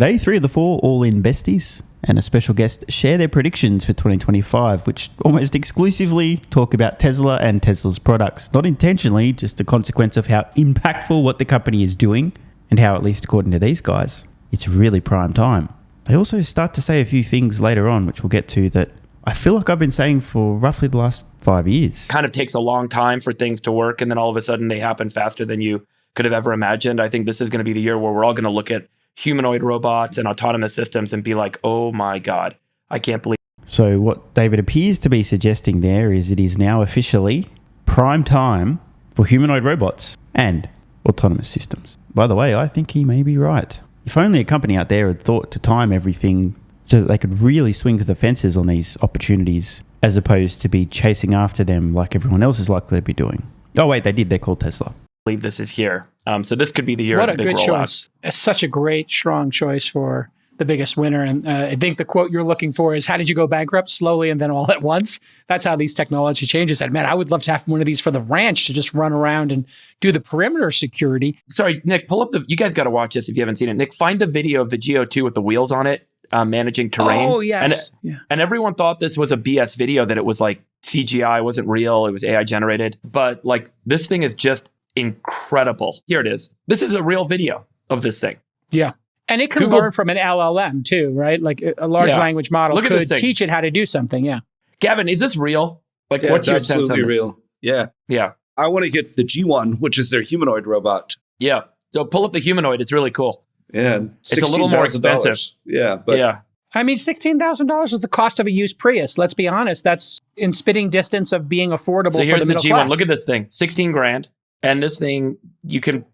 Today, 3 of the 4 all-in besties and a special guest share their predictions for 2025, which almost exclusively talk about Tesla and Tesla's products. Not intentionally, just a consequence of how impactful what the company is doing and how, at least according to these guys, it's really prime time. They also start to say a few things later on, which we'll get to, that I feel like I've been saying for roughly the last 5 years. Kind of takes a long time for things to work, and then all of a sudden they happen faster than you could have ever imagined. I think this is going to be the year where we're all going to look at humanoid robots and autonomous systems and be like, oh my God, I can't believe. So what David appears to be suggesting there is it is now officially prime time for humanoid robots and autonomous systems. By the way, I think he may be right. If only a company out there had thought to time everything so that they could really swing for the fences on these opportunities as opposed to be chasing after them like everyone else is likely to be doing. Oh wait, they did. They're called Tesla. Believe this is here. So this could be the year what of the big rollout. What a good choice. It's such a great, strong choice for the biggest winner. And I think the quote you're looking for is, how did you go bankrupt? Slowly and then all at once. That's how these technology changes. And man, I would love to have one of these for the ranch to just run around and do the perimeter security. Sorry, Nick, pull up you guys got to watch this if you haven't seen it. Nick, find the video of the GO2 with the wheels on it, managing terrain. Oh, yes. And everyone thought this was a BS video, that it was like CGI, wasn't real. It was AI generated. But like, this thing is just incredible. Here it is. This is a real video of this thing. Yeah. And it can learn from an LLM too, right? Like a large language model could teach it how to do something. Yeah. Gavin, is this real? Like, what's your sense on this? Real. Yeah. Yeah. I want to get the G1, which is their humanoid robot. Yeah. So pull up the humanoid. It's really cool. Yeah. It's a little more expensive. Yeah. But yeah. I mean, $16,000 is the cost of a used Prius. Let's be honest. That's in spitting distance of being affordable for the middle class. Look at this thing. 16 grand. And this thing, you can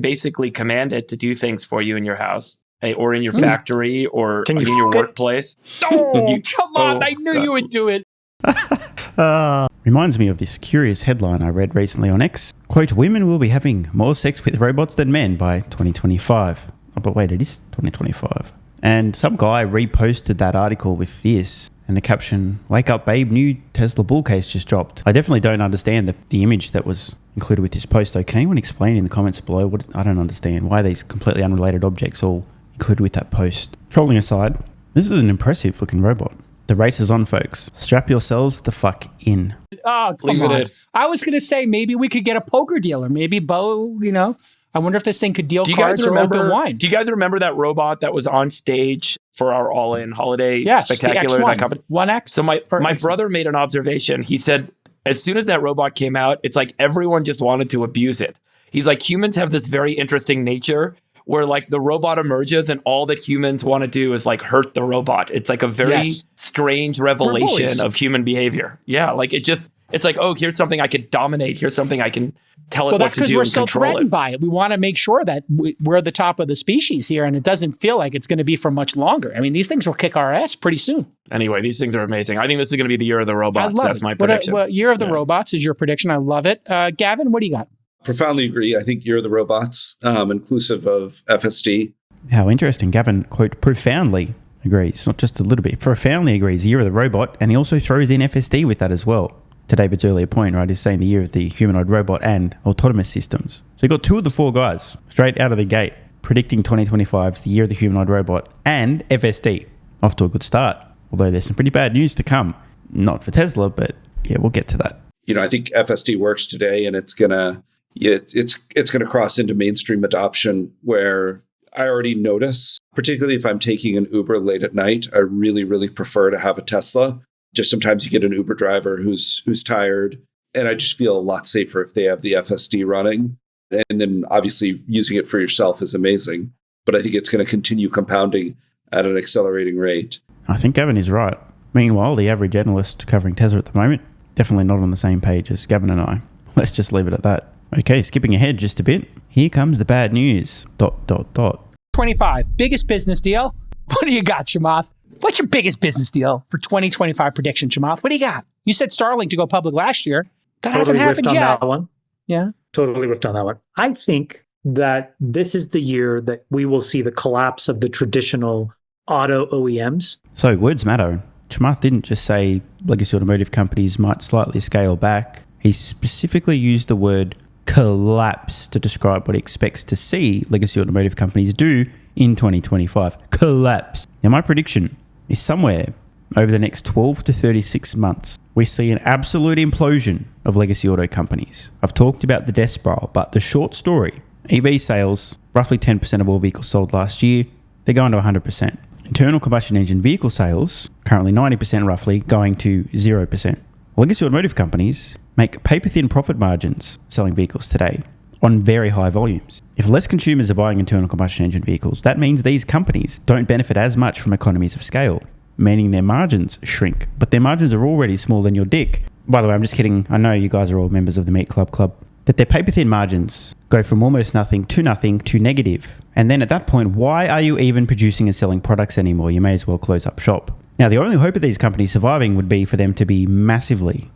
basically command it to do things for you in your house or in your factory or in your workplace. Oh, come on. I knew you would do it. Reminds me of this curious headline I read recently on X. Quote, women will be having more sex with robots than men by 2025. Oh, but wait, it is 2025. And some guy reposted that article with this and the caption, wake up babe, new Tesla bull case just dropped. I definitely don't understand the image that was included with this post though. Can anyone explain in the comments below? I don't understand. Why are these completely unrelated objects all included with that post? Trolling aside, this is an impressive looking robot. The race is on, folks. Strap yourselves the fuck in. Oh, come on. I was going to say maybe we could get a poker dealer. Maybe Bo, I wonder if this thing could deal cards or open wine. Do you guys remember that robot that was on stage for our all-in holiday spectacular? That company? 1X. So my brother made an observation. He said, as soon as that robot came out, it's like everyone just wanted to abuse it. He's like, humans have this very interesting nature where like the robot emerges and all that humans want to do is like hurt the robot. It's like a very strange revelation of human behavior. Yeah, like it's like, oh, here's something I could dominate. Here's something I can tell it what to do and control it. Well, that's because we're so threatened by it. We want to make sure that we're the top of the species here, and it doesn't feel like it's going to be for much longer. I mean, these things will kick our ass pretty soon. Anyway, these things are amazing. I think this is going to be the year of the robots. That's my prediction. Year of the robots is your prediction. I love it. Gavin, what do you got? Profoundly agree. I think year of the robots, inclusive of FSD. How interesting. Gavin, quote, profoundly agrees. Not just a little bit. Profoundly agrees. Year of the robot. And he also throws in FSD with that as well. To David's earlier point, right, is saying the year of the humanoid robot and autonomous systems. So you got 2 of the 4 guys straight out of the gate predicting 2025 is the year of the humanoid robot and FSD. Off to a good start. Although there's some pretty bad news to come. Not for Tesla, but yeah, we'll get to that. I think FSD works today, and it's gonna cross into mainstream adoption where I already notice, particularly if I'm taking an Uber late at night, I really, really prefer to have a Tesla. Just sometimes you get an Uber driver who's tired, and I just feel a lot safer if they have the FSD running. And then obviously using it for yourself is amazing, but I think it's going to continue compounding at an accelerating rate. I think Gavin is right. Meanwhile, the average analyst covering Tesla at the moment, definitely not on the same page as Gavin and I. Let's just leave it at that. Okay, skipping ahead just a bit. Here comes the bad news. ... 25, biggest business deal. What do you got, Chamath? What's your biggest business deal for 2025 prediction, Chamath? What do you got? You said Starlink to go public last year. That hasn't happened yet. That one. Yeah. Totally ripped on that one. I think that this is the year that we will see the collapse of the traditional auto OEMs. So words matter. Chamath didn't just say legacy automotive companies might slightly scale back. He specifically used the word collapse to describe what he expects to see legacy automotive companies do in 2025. Collapse. Now, my prediction is somewhere over the next 12 to 36 months, we see an absolute implosion of legacy auto companies. I've talked about the death spiral, but the short story, EV sales, roughly 10% of all vehicles sold last year, they're going to 100%. Internal combustion engine vehicle sales, currently 90% roughly, going to 0%. Legacy automotive companies make paper-thin profit margins selling vehicles today on very high volumes. If less consumers are buying internal combustion engine vehicles, that means these companies don't benefit as much from economies of scale, meaning their margins shrink. But their margins are already smaller than your dick. By the way, I'm just kidding. I know you guys are all members of the Meat Club. That their paper-thin margins go from almost nothing to negative. And then at that point, why are you even producing and selling products anymore? You may as well close up shop. Now, the only hope of these companies surviving would be for them to be massively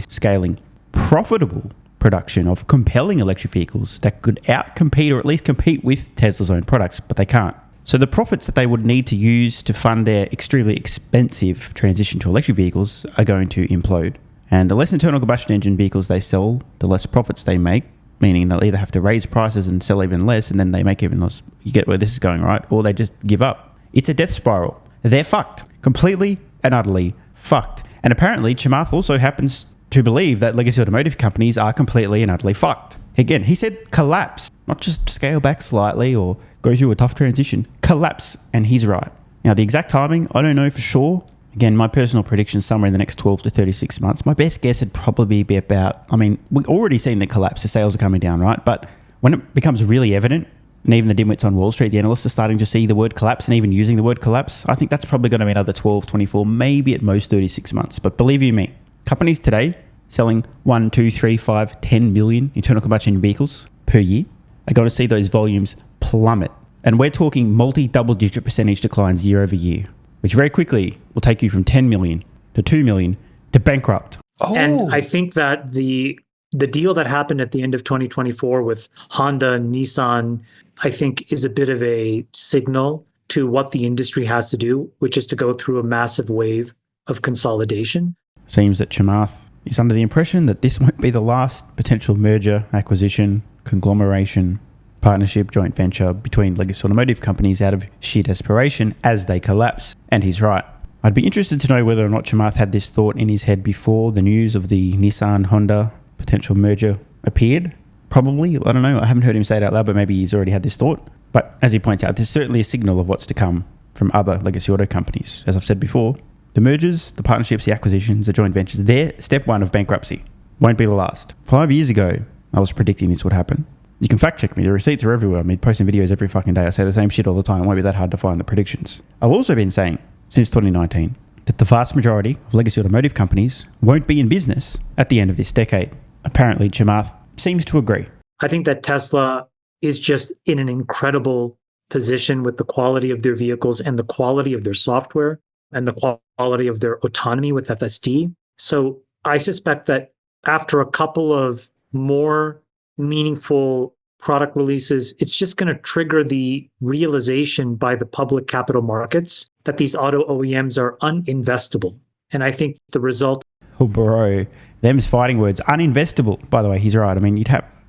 scaling profitable production of compelling electric vehicles that could outcompete or at least compete with Tesla's own products, but they can't. So the profits that they would need to use to fund their extremely expensive transition to electric vehicles are going to implode. And the less internal combustion engine vehicles they sell, the less profits they make, meaning they'll either have to raise prices and sell even less, and then they make even less. You get where this is going, right? Or they just give up. It's a death spiral. They're fucked. Completely and utterly fucked. And apparently, Chamath also happens to believe that legacy automotive companies are completely and utterly fucked. Again, he said collapse, not just scale back slightly or go through a tough transition. Collapse, and he's right. Now, the exact timing, I don't know for sure. Again, my personal prediction is somewhere in the next 12 to 36 months. My best guess would probably be about, we've already seen the collapse. The sales are coming down, right? But when it becomes really evident, and even the dimwits on Wall Street, the analysts are starting to see the word collapse and even using the word collapse, I think that's probably going to be another 12, 24, maybe at most 36 months. But believe you me, companies today selling 1, 2, 3, 5, 10 million internal combustion vehicles per year are going to see those volumes plummet. And we're talking multi-double-digit percentage declines year over year, which very quickly will take you from 10 million to 2 million to bankrupt. Oh. And I think that the deal that happened at the end of 2024 with Honda and Nissan, I think is a bit of a signal to what the industry has to do, which is to go through a massive wave of consolidation. Seems that Chamath is under the impression that this won't be the last potential merger, acquisition, conglomeration, partnership, joint venture between legacy automotive companies out of sheer desperation as they collapse. And he's right. I'd be interested to know whether or not Chamath had this thought in his head before the news of the Nissan-Honda potential merger appeared. Probably. I don't know. I haven't heard him say it out loud, but maybe he's already had this thought. But as he points out, there's certainly a signal of what's to come from other legacy auto companies. As I've said before, the mergers, the partnerships, the acquisitions, the joint ventures, they're step one of bankruptcy. Won't be the last. 5 years ago, I was predicting this would happen. You can fact check me. The receipts are everywhere. Posting videos every fucking day. I say the same shit all the time. It won't be that hard to find the predictions. I've also been saying since 2019 that the vast majority of legacy automotive companies won't be in business at the end of this decade. Apparently, Chamath seems to agree. I think that Tesla is just in an incredible position with the quality of their vehicles and the quality of their software and the quality of their autonomy with FSD. So I suspect that after a couple of more meaningful product releases, it's just going to trigger the realization by the public capital markets that these auto OEMs are uninvestable. And I think the result... Oh, bro. Them's fighting words. Uninvestable. By the way, he's right.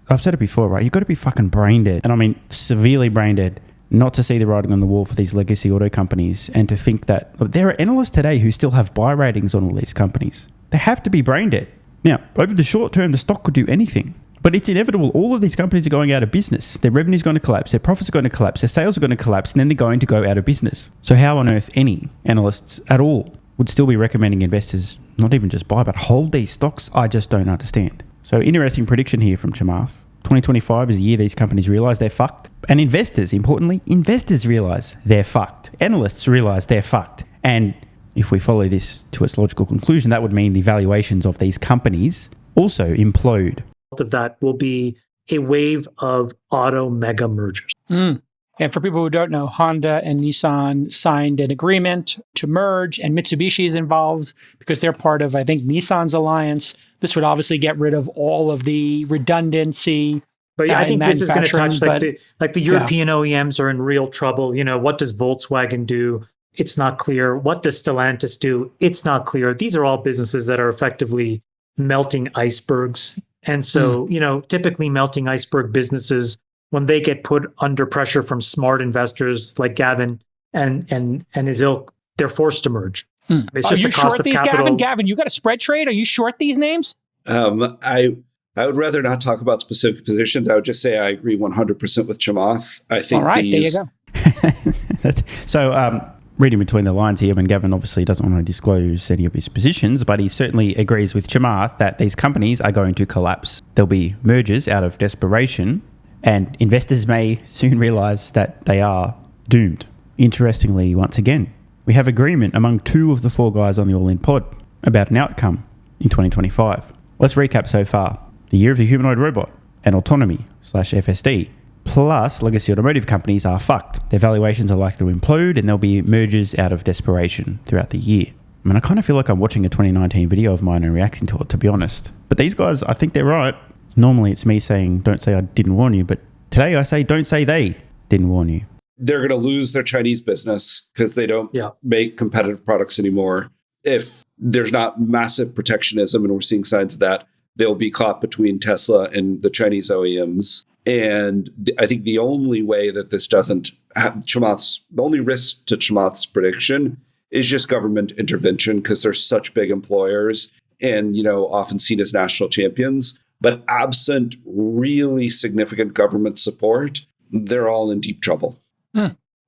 I've said it before, right? You've got to be fucking brain dead. And severely brain dead not to see the writing on the wall for these legacy auto companies and to think that there are analysts today who still have buy ratings on all these companies. They have to be brain dead. Now, over the short term, the stock could do anything. But it's inevitable. All of these companies are going out of business. Their revenue is going to collapse. Their profits are going to collapse. Their sales are going to collapse. And then they're going to go out of business. So how on earth any analysts at all would still be recommending investors not even just buy, but hold these stocks? I just don't understand. So interesting prediction here from Chamath. 2025 is the year these companies realize they're fucked. And importantly, investors realize they're fucked. Analysts realize they're fucked. And if we follow this to its logical conclusion, that would mean the valuations of these companies also implode. Of that will be a wave of auto mega mergers. And for people who don't know, Honda and Nissan signed an agreement to merge, and Mitsubishi is involved because they're part of, I think, Nissan's alliance. This would obviously get rid of all of the redundancy. But yeah, I think this is going to touch the European yeah. OEMs are in real trouble. What does Volkswagen do? It's not clear. What does Stellantis do? It's not clear. These are all businesses that are effectively melting icebergs. And so, typically melting iceberg businesses when they get put under pressure from smart investors like Gavin and his ilk, they're forced to merge. It's Are just you the cost short of these, capital. Gavin? Gavin, you got a spread trade? Are you short these names? I would rather not talk about specific positions. I would just say I agree 100% with Chamath. I think All right, there you go. So, reading between the lines here, when Gavin obviously doesn't want to disclose any of his positions, but he certainly agrees with Chamath that these companies are going to collapse. There'll be mergers out of desperation, and investors may soon realise that they are doomed. Interestingly, once again, we have agreement among 2 of the 4 guys on the All In pod about an outcome in 2025. Let's recap so far. The year of the humanoid robot and autonomy/FSD. Plus, legacy automotive companies are fucked. Their valuations are likely to implode and there'll be mergers out of desperation throughout the year. I mean, I kind of feel like I'm watching a 2019 video of mine and reacting to it, to be honest. But these guys, I think they're right. Normally it's me saying, don't say I didn't warn you, but today I say, don't say they didn't warn you. They're going to lose their Chinese business because they don't make competitive products anymore. If there's not massive protectionism, and we're seeing signs of that, they'll be caught between Tesla and the Chinese OEMs. And I think the only way that this doesn't have the only risk to Chamath's prediction is just government intervention, because they're such big employers and, often seen as national champions. But absent really significant government support, they're all in deep trouble.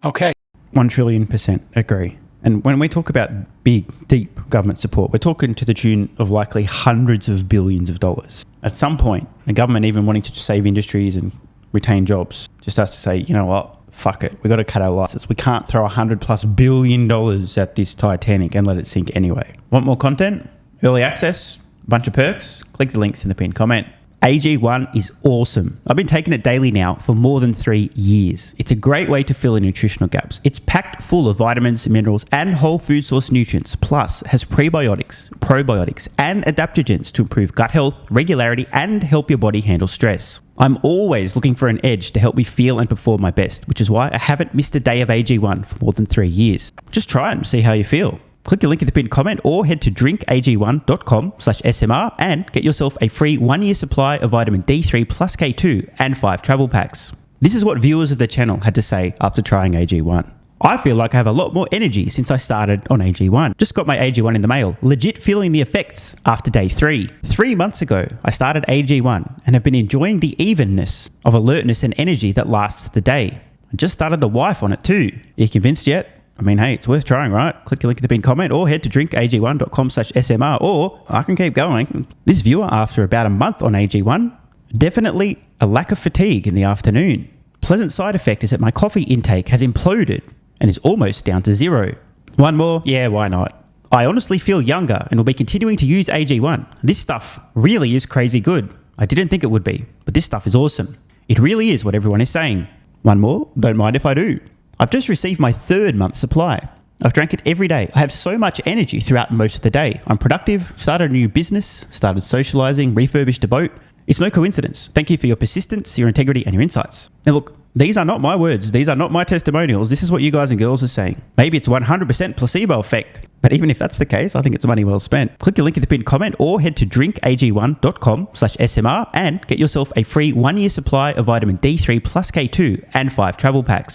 Okay. 1,000,000,000% agree. And when we talk about big, deep government support, we're talking to the tune of likely hundreds of billions of dollars. At some point, the government, even wanting to save industries and retain jobs, just has to say, you know what, fuck it. We've got to cut our losses. We can't throw $100+ billion at this Titanic and let it sink anyway. Want more content? Early access? Bunch of perks? Click the links in the pinned comment. AG1 is awesome. I've been taking it daily now for more than 3 years. It's a great way to fill in nutritional gaps. It's packed full of vitamins, minerals, and whole food source nutrients, plus has prebiotics, probiotics, and adaptogens to improve gut health, regularity, and help your body handle stress. I'm always looking for an edge to help me feel and perform my best, which is why I haven't missed a day of AG1 for more than 3 years. Just try it and see how you feel. Click the link in the pinned comment or head to drinkag1.com/SMR and get yourself a free 1-year supply of vitamin D3 plus K2 and 5 travel packs. This is what viewers of the channel had to say after trying AG1. I feel like I have a lot more energy since I started on AG1. Just got my AG1 in the mail. Legit feeling the effects after day 3. 3 months ago, I started AG1 and have been enjoying the evenness of alertness and energy that lasts the day. I just started the wife on it too. Are you convinced yet? I mean, hey, it's worth trying, right? Click the link in the pinned comment or head to drinkag1.com/SMR, or I can keep going. This viewer, after about a month on AG1, definitely a lack of fatigue in the afternoon. Pleasant side effect is that my coffee intake has imploded and is almost down to 0. One more? Yeah, why not? I honestly feel younger and will be continuing to use AG1. This stuff really is crazy good. I didn't think it would be, but this stuff is awesome. It really is what everyone is saying. One more? Don't mind if I do. I've just received my 3rd month supply. I've drank it every day. I have so much energy throughout most of the day. I'm productive, started a new business, started socializing, refurbished a boat. It's no coincidence. Thank you for your persistence, your integrity, and your insights. Now look, these are not my words. These are not my testimonials. This is what you guys and girls are saying. Maybe it's 100% placebo effect. But even if that's the case, I think it's money well spent. Click the link in the pinned comment or head to drinkag1.com/SMR and get yourself a free 1-year supply of vitamin D3 plus K2 and 5 travel packs.